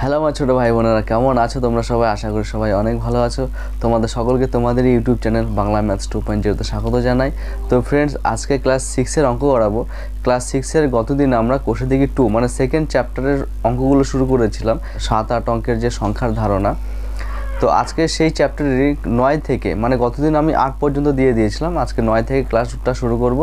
Hello আমার ছোটো ভাই বোনেরা, কেমন আছো তোমরা সবাই? আশা করি সবাই অনেক ভালো আছো। তোমাদের সকলকে তোমাদের ইউটিউব চ্যানেল বাংলা ম্যাথস 2.0 স্বাগত জানাই। তো ফ্রেন্ডস, আজকে ক্লাস 6-এর অঙ্ক করাবো। ক্লাস 6-এর গতদিন আমরা কোষে দিকে 2 মানে সেকেন্ড চ্যাপ্টারের অঙ্কগুলো শুরু করেছিলাম, 7-8 অঙ্কের যে সংখ্যার ধারণা। তো আজকে সেই চ্যাপ্টারের 9 থেকে, মানে গতদিন আমি 8 পর্যন্ত দিয়ে দিয়েছিলাম, আজকে 9 থেকে ক্লাসটা শুরু করব।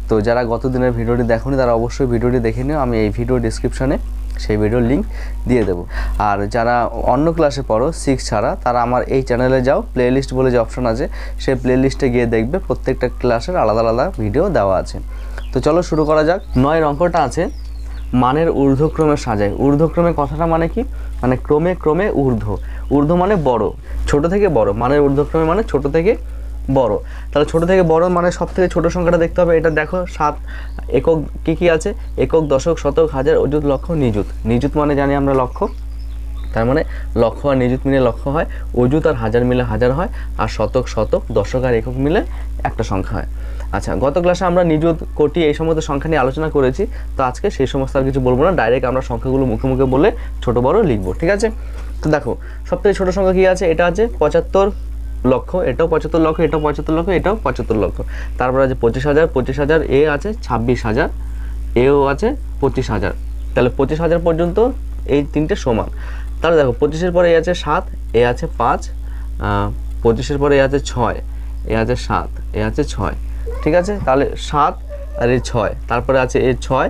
তো যারা গতদিনের ভিডিওটি দেখোনি তারা অবশ্যই ভিডিওটি দেখে নিও, আমি এই ভিডিও ডিসক্রিপশনে সেই ভিডিওর লিঙ্ক দিয়ে দেবো। আর যারা অন্য ক্লাসে পড়ো 6 ছাড়া, তারা আমার এই চ্যানেলে যাও, প্লেলিস্ট বলে যে অপশন আছে সেই প্লেলিস্টে গিয়ে দেখবে প্রত্যেকটা ক্লাসের আলাদা আলাদা ভিডিও দেওয়া আছে। তো চলো শুরু করা যাক। 9 অঙ্কটা আছে মানের ঊর্ধ্বক্রমে সাজায়। ঊর্ধ্বক্রমে কথাটা মানে কি? মানে ক্রমে ক্রমে ঊর্ধ্ব। ঊর্ধ্ব মানে বড়, ছোট থেকে বড়। মানের ঊর্ধ্বক্রমে মানে ছোট থেকে বড়। তাহলে ছোট থেকে বড় মানে সব থেকে ছোট সংখ্যাটা দেখতে হবে। এটা দেখো 7 একক কী আছে? একক, দশক, শতক, হাজার, অযুত, লক্ষ, নিযুত। নিযুত মানে জানি আমরা লক্ষ, তার মানে লক্ষ আর নিযুত মিলে লক্ষ হয়, অযুত আর হাজার মিলে হাজার হয়, আর শতক, দশক আর একক মিলে একটা সংখ্যা হয়। আচ্ছা, গত ক্লাসে আমরা নিযুত, কোটি এই সমস্ত সংখ্যা নিয়ে আলোচনা করেছি। তো আজকে সেই সমস্ত আর কিছু বলবো না, ডাইরেক্ট আমরা সংখ্যাগুলো মুখে মুখে বলে ছোট বড় লিখবো, ঠিক আছে? তো দেখো সবথেকে ছোট সংখ্যা কী আছে? এটা আছে 75 লক্ষ, এটাও 75 লক্ষ, এটাও 75 লক্ষ, এটাও 75 লক্ষ। তারপর আছে 25,000, 25,000, এ আছে 26,000, এও আছে 25,000। তাহলে 25,000 পর্যন্ত এই তিনটে সমান। তাহলে দেখো 25-এর পরে এ আছে 7, এ আছে 5, 25-এর পরে এ আছে 6, এ আছে 7, এ আছে 6, ঠিক আছে? তাহলে 7 আর এ 6, তারপরে আছে এ 6,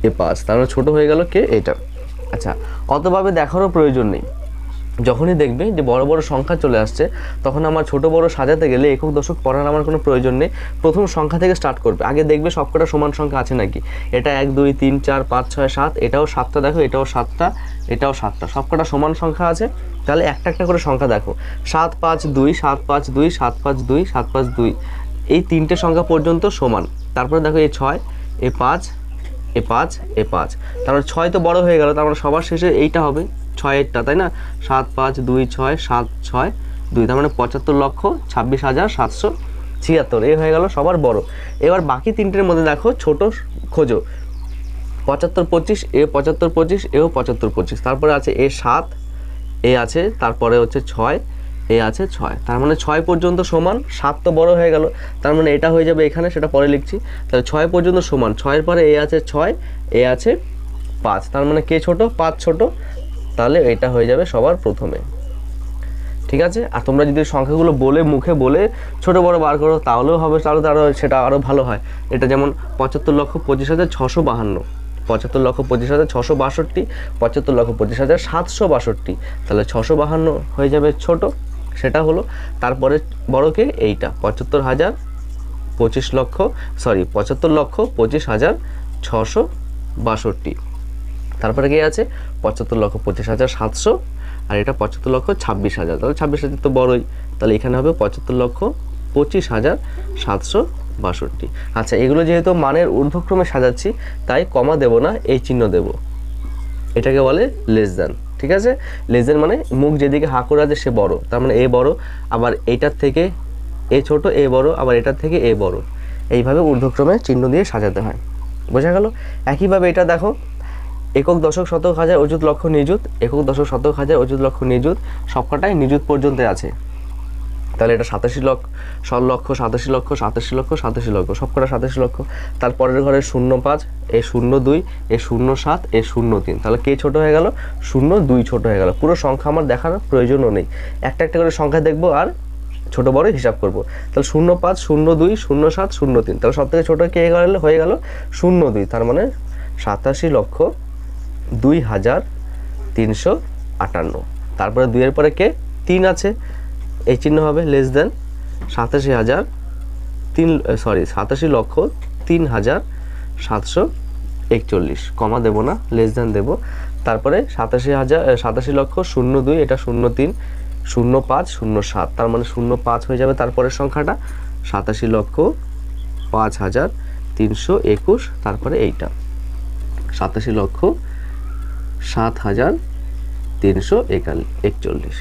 এ 5, তারপরে ছোটো হয়ে গেল কে? এটা। আচ্ছা, অতভাবে দেখারও প্রয়োজন নেই। যখনই দেখবে যে বড় বড় সংখ্যা চলে আসছে, তখন আমার ছোট বড় সাজাতে গেলে একক দশক পড়ার আমার কোনো প্রয়োজন নেই। প্রথম সংখ্যা থেকে স্টার্ট করবে। আগে দেখবে সবকটা সমান সংখ্যা আছে নাকি। এটা 1 2 3 4 5 6 7, এটাও 7টা, দেখো এটাও 7টা, এটাও 7টা, সবকটা সমান সংখ্যা আছে। তাহলে একটা একটা করে সংখ্যা দেখো, 7 5 2, 7 5 2, 7 5 2, 7 5 2, এই তিনটে সংখ্যা পর্যন্ত সমান। তারপরে দেখো এ 6, এ 5, এ 5, এ 5, তারপরে 6 তো বড় হয়ে গেল, তারপরে সবার শেষে এইটা হবে 6-এরটা, তাই না? 7 5 2 6 7 6 2, তার মানে 75,26,776, এই হয়ে গেল সবার বড়। এবার বাকি তিনটের মধ্যে দেখো ছোট খোঁজো। 75 25, এ 75 25, এও 75 25, তারপরে আছে এ 7, এ আছে, তারপরে হচ্ছে 6, এ আছে 6, তার মানে 6 পর্যন্ত সমান। 7 তো বড় হয়ে গেল, তার মানে এটা হয়ে যাবে এখানে, সেটা পরে লিখছি। তাহলে 6 পর্যন্ত সমান, 6-এর পরে এ আছে 6, এ আছে 5, তার মানে কে ছোট? 5 ছোট। তাহলে এটা হয়ে যাবে সবার প্রথমে, ঠিক আছে? আর তোমরা যদি সংখ্যাগুলো বলে মুখে বলে ছোট বড় বার করো তাহলেও হবে, তাহলে তো সেটা আরও ভালো হয়। এটা যেমন 75,25,652, 75,25,662, 75,25,762, তাহলে 652 হয়ে যাবে ছোট, সেটা হলো। তারপরে বড়কে এইটা 75,25,662, তারপরে কি আছে 75,25,700, আর এটা 75,26,000, তাহলে 26,000 তো বড়ই, তাহলে এখানে হবে 75,25,762। আচ্ছা, এগুলো যেহেতু মানের ঊর্ধ্বক্রমে সাজাচ্ছি তাই কমা দেব না, এই চিহ্ন দেব, এটাকে বলে লেস দ্যান, ঠিক আছে? লেস দ্যান মানে মুখ যেদিকে হা করে আছে সে বড়, তার মানে এ বড়, আবার এইটার থেকে এ ছোট, এ বড়, আবার এটার থেকে এ বড়, এইভাবে ঊর্ধ্বক্রমে চিহ্ন দিয়ে সাজাতে হয়। বোঝা গেল? একইভাবে এটা দেখো, একক দশক শতক হাজার অযুত লক্ষ নিযুত, একক দশক শতক হাজার অযুত লক্ষ নিযুত, সবকটাই নিযুত পর্যন্ত আছে। তাহলে এটা 87 লক্ষ, 87 লক্ষ, 87 লক্ষ, 87 লক্ষ, সবকটা 87 লক্ষ। তারপরের ঘরে 05, এ 02, এ 07, এ 03, তাহলে কে ছোট হয়ে গেল? 02 ছোট হয়ে গেল। পুরো সংখ্যা আমার দেখার প্রয়োজনও নেই, একটা একটা করে সংখ্যা দেখবো আর ছোট বড় হিসাব করব। তাহলে 05, 02, 07, 03, তাহলে সব থেকে ছোটো কে হয়ে গেল? 02, তার মানে 87,02,358। তারপরে 2-এর পরে কে? 3 আছে, এই চিহ্ন হবে লেস দেন 87,03,741, কমা দেব না, লেস দেন দেব। তারপরে 87,02, এটা 03, 05, 07, তার মানে 05 হয়ে যাবে তারপরের সংখ্যাটা, 87,05,321, তারপরে এইটা 87,07,341।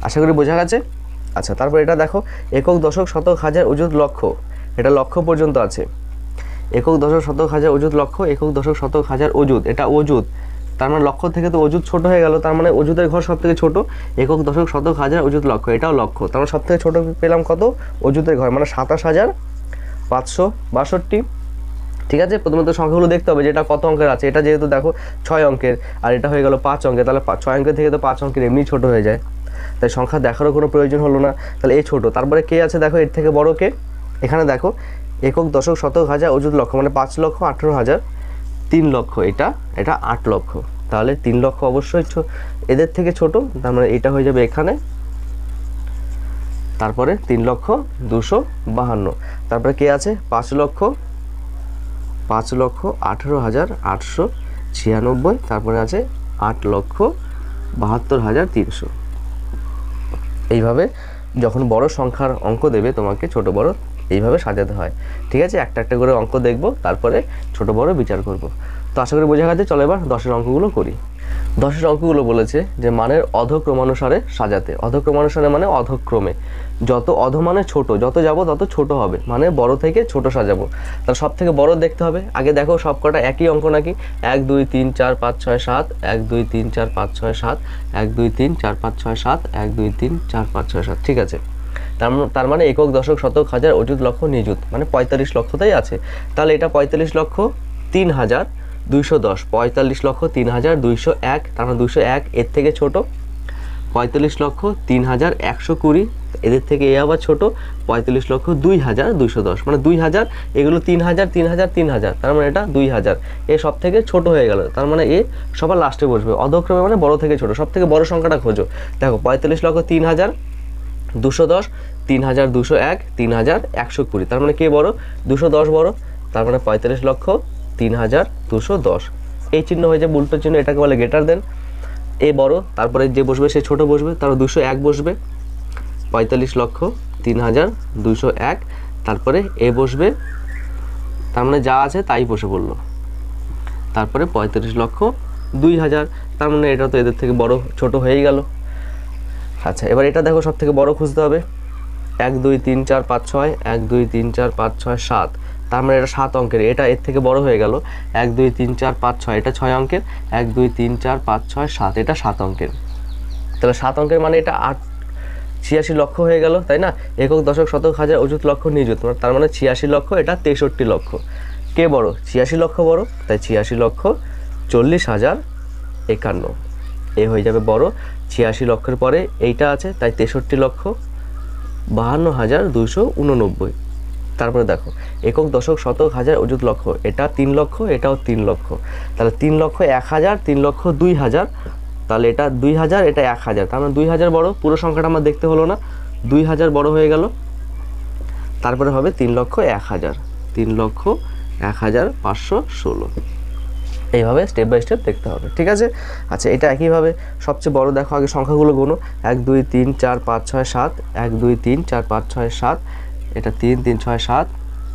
আশা করি বোঝা গেছে। আচ্ছা, তারপর এটা দেখো, একক দশক শতক হাজার অযুত লক্ষ, এটা লক্ষ পর্যন্ত আছে। একক দশক শতক হাজার অযুত লক্ষ, একক দশক শতক হাজার অযুত, এটা অযুত, তার মানে লক্ষ থেকে তো অযুত ছোট হয়ে গেল, তার মানে অযুতের ঘর সব থেকে ছোট, একক দশক শতক হাজার অযুত লক্ষ, এটাও লক্ষ, তার মানে সব থেকে ছোটো পেলাম কত, অযুতের ঘর, মানে 27,562। ঠিক আছে, প্রথমে তো সংখ্যাগুলো দেখতে হবে যেটা কত অঙ্কের আছে। এটা যেহেতু দেখো 6 অঙ্কের আর এটা হয়ে গেল 5 অঙ্কের, তাহলে 6 অঙ্কের থেকে তো 5 অঙ্কের এমনি ছোট হয়ে যায়, তাই সংখ্যা দেখারও কোনো প্রয়োজন হলো না। তাহলে এই ছোট, তারপরে কে আছে দেখো এর থেকে বড় কে, এখানে দেখো একক দশক শতক হাজার অযুত লক্ষ, মানে 5,18,000, 3 লক্ষ, এটা 8 লক্ষ, তাহলে 3 লক্ষ অবশ্যই এদের থেকে ছোট, তার মানে এটা হয়ে যাবে এখানে, তারপরে 3,252,000, তারপরে কে আছে 5,18,896, তারপরে আছে 8,72,300। এইভাবে যখন বড় সংখ্যার অঙ্ক দেবে তোমাকে ছোট বড় এইভাবে সাজাতে হয়। ঠিক আছে, একটা একটা করে অঙ্ক দেখব, তারপরে ছোট বড় বিচার করব। তো আশা করি বোঝা গেছে। চলো এবার 10-এর অঙ্কগুলো করি। 10-এর অঙ্কগুলো বলেছে যে মানের অধক্রমানুসারে সাজাতে। অধক্রমানুসারে মানে অধক্রমে, যত অধ মানে ছোট, যত যাব তত ছোট হবে, মানে বড় থেকে ছোট সাজাবো। তাহলে সব থেকে বড় দেখতে হবে। আগে দেখো সব কটা একই অঙ্ক নাকি, 1 2 3 4 5 6 7, 1 2 3 4 5 6 7, 1 2 3 4 5 6 7, 1 2 3 4 5 6 7। ঠিক আছে, তার মানে একক দশক শতক হাজার অযুত লক্ষ নিযুত, মানে 45 লক্ষটাই আছে। তাহলে এটা 45,03,210, 45,03,201, তার মানে 201 এর থেকে ছোট। 45,03,120, এদের থেকে এ আবার ছোট। 45,02,210, মানে 2000, এগুলো 3000 3000 3000, তার মানে এটা 2000, এ সব থেকে ছোট হয়ে গেল, তার মানে এ সবার লাস্টে বসবে। অধক্রমে মানে বড় থেকে ছোট, সব থেকে বড় সংখ্যাটা খোঁজো। দেখো 45,03,210, 3,201, 3,120, তার মানে কে বড়, 210 বড়, তার মানে 45,03,210। এই চিহ্ন হয়ে যায় উল্টো চিহ্ন, এটাকে বলে গ্রেটার দেন। এ বড়, তারপরে যে বসবে সে ছোট বসবে, তার 201 বসবে, 45,03,201, তারপরে এ বসবে, তার মানে যা আছে তাই বসে পড়লো, তারপরে 45,02,000, তার মানে এটা তো এদের থেকে বড় ছোট হয়েই গেল। আচ্ছা, এবার এটা দেখো সব থেকে বড় খুঁজতে হবে। 1 2 3 4 5 6, 1 2 3 4 5 6 7, তার মানে এটা 7 অঙ্কের, এটা এর থেকে বড় হয়ে গেল। 1 2 3 4 5 6, এটা 6 অঙ্কের, 1 2 3 4 5 6 7, এটা 7 অঙ্কের। তাহলে 7 অঙ্কের মানে এটা 86 লক্ষ হয়ে গেল, তাই না? একক দশক শতক হাজার অযুত লক্ষ নিযুত, তার মানে 86 লক্ষ, এটা 63 লক্ষ। কে বড়? 86 লক্ষ বড়, তাই 86,40,51, এ হয়ে যাবে বড়। 86 লক্ষের পরে এইটা আছে, তাই 63,52,289। তারপরে দেখো একক দশক শতক হাজার অযুত লক্ষ, এটা 3 লক্ষ, এটাও 3 লক্ষ, তাহলে 3 লক্ষ 1,000, 3 লক্ষ 2,000, তাহলে এটা 2,000, এটা 1,000, তার মানে 2,000 বড়। পুরো সংখ্যাটা আমার দেখতে হলো না, 2,000 বড় হয়ে গেল। তারপরে হবে 3 লক্ষ 1,000, 3 লক্ষ 1,516, এইভাবে স্টেপ বাই স্টেপ দেখতে হবে। ঠিক আছে, আচ্ছা এটা একইভাবে সবচেয়ে বড় দেখো, আগে সংখ্যাগুলো গোনো। 1 2 3 4 5 6 7, 1 2 3 4 5 6 7, এটা 3 3 6 7,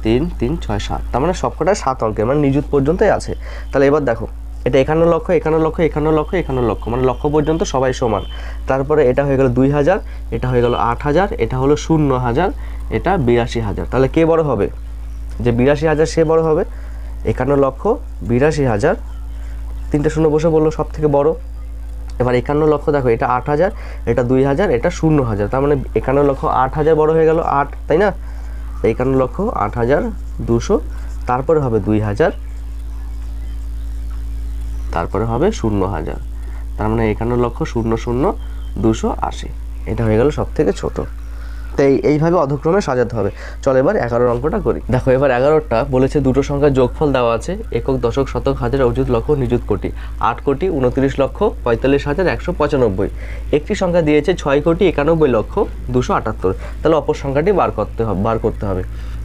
3 3 6 7, তার মানে সবকটা 7 অঙ্কের, মানে নিযুত পর্যন্তই আছে। তাহলে এবার দেখো এটা 51 লক্ষ 51 লক্ষ 51 লক্ষ 51 লক্ষ, মানে লক্ষ পর্যন্ত সবাই সমান। তারপরে এটা হয়ে গেল 2,000, এটা হয়ে গেল 8,000, এটা হলো 0,000, এটা 82,000। তাহলে কে বড় হবে? যে 82,000 সে বড় হবে। 51 লক্ষ 82,000, 3টে শূন্য বসে বললো সব থেকে বড়। এবার 51 লক্ষ দেখো, এটা 8,000, এটা 2,000, এটা 0,000, তার মানে 51 লক্ষ 8,000 বড় হয়ে গেল, 8, তাই না? 51 লক্ষ 8,200, তারপরে হবে 2,000, তারপরে হবে 0,000, তার মানে 51 লক্ষ 00,280, এটা হয়ে গেল সব থেকে ছোট। তাই এইভাবে অধক্রমে সাজাতে হবে। চলো এবার 11 অঙ্কটা করি। দেখো এবার 11টা বলেছে দুটো সংখ্যার যোগফল দেওয়া আছে, একক দশক শতক হাজার অযুত লক্ষ নিযুত কোটি, 8,29,45,195। একটি সংখ্যা দিয়েছে 6,91,278, তাহলে অপর সংখ্যাটি বার করতে হবে।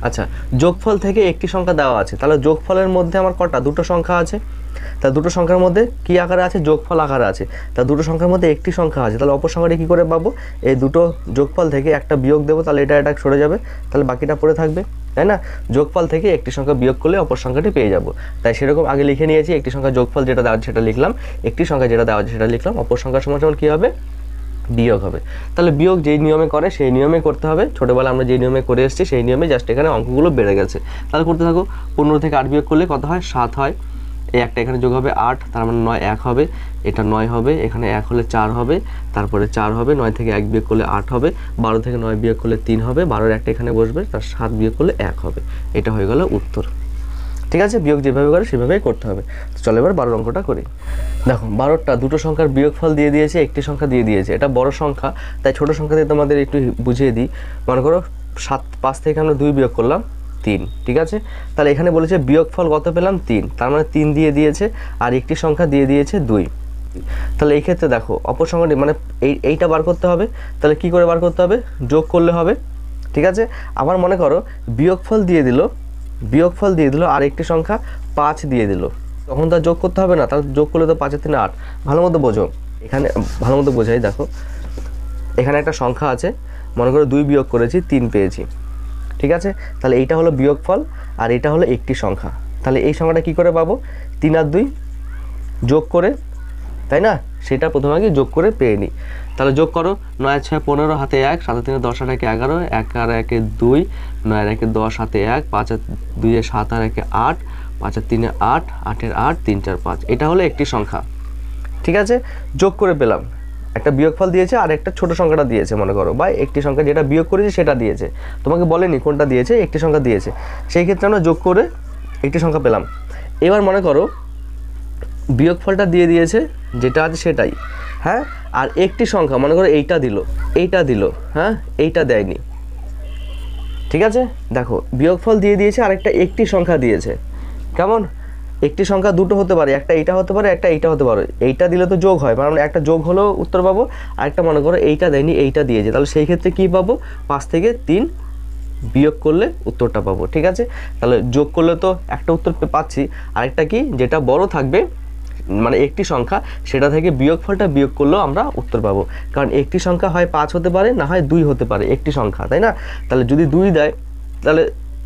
আচ্ছা, যোগফল থেকে একটি সংখ্যা দেওয়া আছে, তাহলে যোগফলের মধ্যে আমার কটা? দুটো সংখ্যা আছে, তা দুটো সংখ্যার মধ্যে কি আকারে আছে? যোগফল আকারে আছে। তা দুটো সংখ্যার মধ্যে একটি সংখ্যা আছে, তাহলে অপর সংখ্যাটি কী করে পাবো? এই দুটো যোগফল থেকে একটা বিয়োগ দেবো, তাহলে এটা সরে যাবে, তাহলে বাকিটা পড়ে থাকবে, তাই না? যোগফল থেকে একটি সংখ্যা বিয়োগ করলে অপর সংখ্যাটি পেয়ে যাব। তাই সেরকম আগে লিখে নিয়েছি, একটি সংখ্যা যোগফল যেটা দেওয়া আছে সেটা লিখলাম, একটি সংখ্যা যেটা দেওয়া আছে সেটা লিখলাম, অপর সংখ্যার সমান কী হবে? বিয়োগ হবে। তাহলে বিয়োগ যেই নিয়মে করে সেই নিয়মে করতে হবে। ছোটোবেলা আমরা যে নিয়মে করে এসেছি সেই নিয়মে, জাস্ট এখানে অঙ্কগুলো বেড়ে গেছে। তাহলে করতে থাকো। 15 থেকে 8 বিয়োগ করলে কত হয়? 7 হয়। এই একটা এখানে যোগ হবে 8, তার মানে 9 1 হবে, এটা 9 হবে, এখানে 1 হলে 4 হবে, তারপরে 4 হবে, 9 থেকে 1 বিয়োগ করলে 8 হবে, 12 থেকে 9 বিয়োগ করলে 3 হবে, 12-এর একটা এখানে বসবে, তার 7 বিয়োগ করলে 1 হবে। এটা হয়ে গেল উত্তর। ঠিক আছে, বিয়োগ যেভাবে করে সেভাবেই করতে হবে। তো চলো এবার 12 অঙ্কটা করি। দেখো 12টা দুটো সংখ্যার বিয়োগফল দিয়ে দিয়েছে, একটি সংখ্যা দিয়ে দিয়েছে। এটা বড় সংখ্যা, তাই ছোট সংখ্যা দিয়ে তোমাদের একটু বুঝিয়ে দিই। মনে করো 5 থেকে আমরা 2 বিয়োগ করলাম 3, ঠিক আছে। তাহলে এখানে বলেছে বিয়োগফল কত পেলাম 3, তার মানে 3 দিয়ে দিয়েছে, আর একটি সংখ্যা দিয়ে দিয়েছে 2। তাহলে এই ক্ষেত্রে দেখো অপর সংখ্যাটি মানে এইটা বার করতে হবে। তাহলে কি করে বার করতে হবে? যোগ করলে হবে, ঠিক আছে। আবার মনে করো বিয়োগফল দিয়ে দিল আর একটি সংখ্যা 5 দিয়ে দিল, তখন তার যোগ করতে হবে না, তার যোগ করলে তো 5 এর 3 8। ভালো মতো বোঝো, এখানে ভালো মতো বোঝাই। দেখো এখানে একটা সংখ্যা আছে, মনে করো 2 বিয়োগ করেছি 3 পেয়েছি, ঠিক আছে। তাহলে এইটা হলো বিয়োগফল আর এটা হলো একটি সংখ্যা। তাহলে এই সংখ্যাটা কি করে পাবো? 3 আর 2 যোগ করে, তাই না? সেটা প্রথমে আগে যোগ করে পেয়ে নিই। তাহলে যোগ করো, 9 আর 6 15, হাতে 1, 7 আর 3 10 আর 1 11, 1 আর 1 2, 9 আর 1 10, হাতে 1, 5 আর 2 7 আর 1 8, 5 আর 3 8, 8 এর 8, 3 4 5। এটা হলো একটি সংখ্যা, ঠিক আছে। যোগ করে পেলাম, একটা বিয়োগফল দিয়েছে আর একটা ছোট সংখ্যাটা দিয়েছে মনে করো, বা একটি সংখ্যা যেটা বিয়োগ করেছে সেটা দিয়েছে, তোমাকে বলেনি কোনটা দিয়েছে, একটি সংখ্যা দিয়েছে। সেই ক্ষেত্রে আমরা যোগ করে একটি সংখ্যা পেলাম। এবার মনে করো বিয়োগফলটা দিয়ে দিয়েছে যেটা আছে সেটাই, হ্যাঁ। আর একটি সংখ্যা মনে করো এইটা দিল, হ্যাঁ, এইটা দেয়নি, ঠিক আছে। দেখো বিয়োগফল দিয়ে দিয়েছে আর একটি সংখ্যা দিয়েছে। কেমন? একটি সংখ্যা দুটো হতে পারে, একটা এইটা হতে পারে, একটা এইটা হতে পারে। এইটা দিলে তো যোগ হয়, মানে একটা যোগ হলেও উত্তর পাবো। আর একটা মনে করো এইটা দেয়নি, এইটা দিয়েছে, তাহলে সেই ক্ষেত্রে কী পাবো? 5 থেকে 3 বিয়োগ করলে উত্তরটা পাবো, ঠিক আছে। তাহলে যোগ করলে তো একটা উত্তর পাচ্ছি, আরেকটা কি যেটা বড় থাকবে মানে একটি সংখ্যা, সেটা থেকে বিয়োগফলটা বিয়োগ করলেও আমরা উত্তর পাবো। কারণ একটি সংখ্যা হয় 5 হতে পারে, না হয় 2 হতে পারে, একটি সংখ্যা, তাই না? তাহলে যদি 2 দেয় তাহলে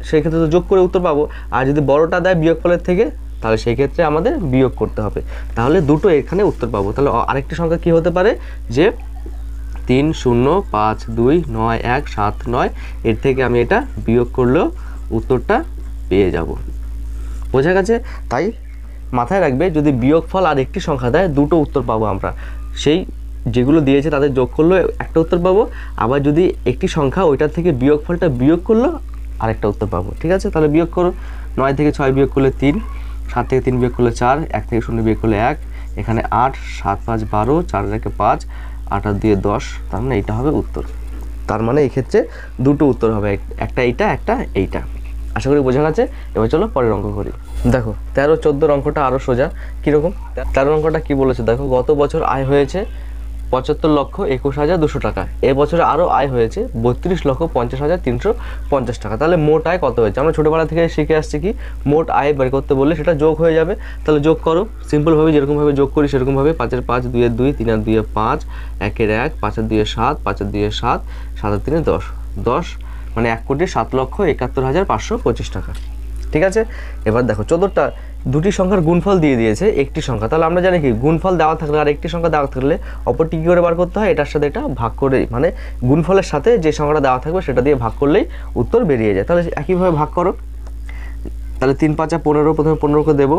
সেই ক্ষেত্রে তো যোগ করে উত্তর পাবো, আর যদি বড়টা দেয় বিয়োগফলের থেকে তাহলে সেই ক্ষেত্রে আমাদের বিয়োগ করতে হবে। তাহলে দুটো এখানে উত্তর পাবো। তাহলে আরেকটি সংখ্যা কি হতে পারে? যে 3 0 5 2 9 1 7 9, এর থেকে আমি এটা বিয়োগ করলেও উত্তরটা পেয়ে যাব। বোঝা গেছে? তাই মাথায় রাখবে, যদি বিয়োগফল আর একটি সংখ্যা দেয় দুটো উত্তর পাবো আমরা। সেই যেগুলো দিয়েছে তাদের যোগ করলেও একটা উত্তর পাবো, আবার যদি একটি সংখ্যা ওইটার থেকে বিয়োগফলটা বিয়োগ করলেও আরেকটা উত্তর পাবো, ঠিক আছে। তাহলে বিয়োগ করো, 9 থেকে 6 বিয়োগ করলে 3, 7 থেকে 3 বিয়োগ করলে 4, 1 থেকে 0 বিয়োগ করলে 1, এখানে 8, 7 5 12, 4 আর 1 5, 8 আর 2 10, তার মানে এইটা হবে উত্তর। তার মানে এই ক্ষেত্রে দুটো উত্তর হবে, একটা এইটা, একটা এইটা। আশা করি বোঝা গেছে। এবার চলো পরের অঙ্ক করি। দেখো 13 14 অঙ্কটা আরও সোজা। কীরকম? 13 অঙ্কটা কী বলেছে দেখো, গত বছর আয় হয়েছে 75,21,200 টাকা, এবছরে আরও আয় হয়েছে 32,50,350 টাকা। তাহলে মোট আয় কত হয়েছে? আমরা ছোটোবেলা থেকে শিখে আসছি কি, মোট আয় বের করতে বললে সেটা যোগ হয়ে যাবে। তাহলে যোগ করো সিম্পলভাবে, যেরকমভাবে যোগ করি সেরকমভাবে। 5 এর 5, 2 এর 2, 3 আর 2 এর 5, 1 এর 1, 5 আর 2 এর 7, 5 আর 2 এর 7, 7 আর 3 এর 10, 10 মানে 1,07,71,525 টাকা, ঠিক আছে। এবার দেখো 14টা দুটি সংখ্যার গুণফল দিয়ে দিয়েছে একটি সংখ্যা। তাহলে আমরা জানি কি, গুণফল দেওয়া থাকলে আর একটি সংখ্যা দেওয়া থাকলে অপরটি কী করে বার করতে হয়? এটার সাথে এটা ভাগ করে, মানে গুণফলের সাথে যে সংখ্যাটা দেওয়া থাকবে সেটা দিয়ে ভাগ করলেই উত্তর বেরিয়ে যায়। তাহলে একইভাবে ভাগ করো। তাহলে 3 5 15, প্রথমে 15কে দেবো,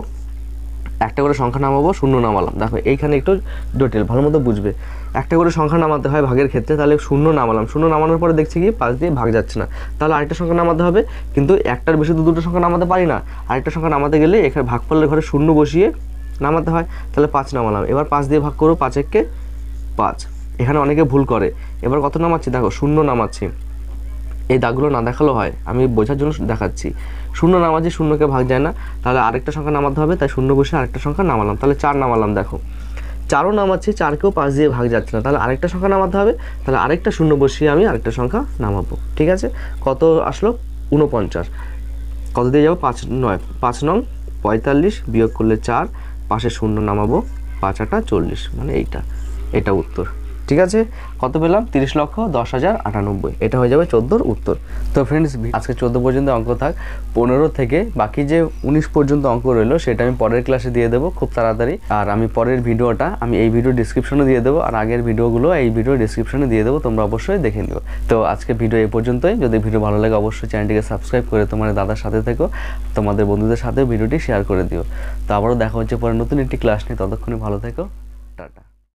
একটা করে সংখ্যা নামাবো, শূন্য নামালাম। দেখো এইখানে একটু জটিল, ভালো মতো বুঝবে। একটা করে সংখ্যা নামাতে হয় ভাগের ক্ষেত্রে, তাহলে শূন্য নামালাম, শূন্য নামানোর পরে দেখছি কি 5 দিয়ে ভাগ যাচ্ছে না, তাহলে আরেকটা সংখ্যা নামাতে হবে। কিন্তু একটার বেশি তো দুটো সংখ্যা নামাতে পারি না, আরেকটা সংখ্যা নামাতে গেলে এখানে ভাগফলের ঘরে শূন্য বসিয়ে নামাতে হয়। তাহলে 5 নামালাম, এবার 5 দিয়ে ভাগ করো, 5 1 5। এখানে অনেকে ভুল করে, এবার কত নামাচ্ছি দেখো, শূন্য নামাচ্ছি। এই দাগগুলো না দেখালেও হয়, আমি বোঝার জন্য দেখাচ্ছি। শূন্য নামাচ্ছি, শূন্যকে ভাগ যায় না, তাহলে আরেকটা সংখ্যা নামাতে হবে, তাই শূন্য বসে আরেকটা সংখ্যা নামালাম। তাহলে 4 নামালাম, দেখো 4ও নামাচ্ছি, 4কেও 5 দিয়ে ভাগ যাচ্ছে না, তাহলে আরেকটা সংখ্যা নামাতে হবে, তাহলে আরেকটা শূন্য বসিয়ে আমি আরেকটা সংখ্যা নামাবো, ঠিক আছে। কত আসলো? 49। কত দিয়ে যাবো? 5 9, 5 নং 45, বিয়োগ করলে 4, পাশে শূন্য নামাবো, 5 8 40, মানে এটা উত্তর। ঠিক আছে, কত পেলাম? 30,10,098, এটা হয়ে যাবে 14 উত্তর। তো ফ্রেন্ডস আজকে 14 পর্যন্ত অঙ্ক থাক, 15 থেকে বাকি যে 19 পর্যন্ত অঙ্ক রইলো সেটা আমি পরের ক্লাসে দিয়ে দেবো খুব তাড়াতাড়ি। আর আমি পরের ভিডিওটা আমি এই ভিডিও ডিসক্রিপশনে দিয়ে দেবো, আর আগের ভিডিওগুলো এই ভিডিও ডিসক্রিপশনে দিয়ে দেবো, তোমরা অবশ্যই দেখে নিও। তো আজকে ভিডিও এই পর্যন্তই। যদি ভিডিও ভালো লাগে অবশ্যই চ্যানেলটিকে সাবস্ক্রাইব করে তোমার দাদার সাথে থেকো, তোমাদের বন্ধুদের সাথে ভিডিওটি শেয়ার করে দিও। তো আবারও দেখা হচ্ছে পরে নতুন একটি ক্লাস নিয়ে, ততক্ষণে ভালো থেকো, টাটা।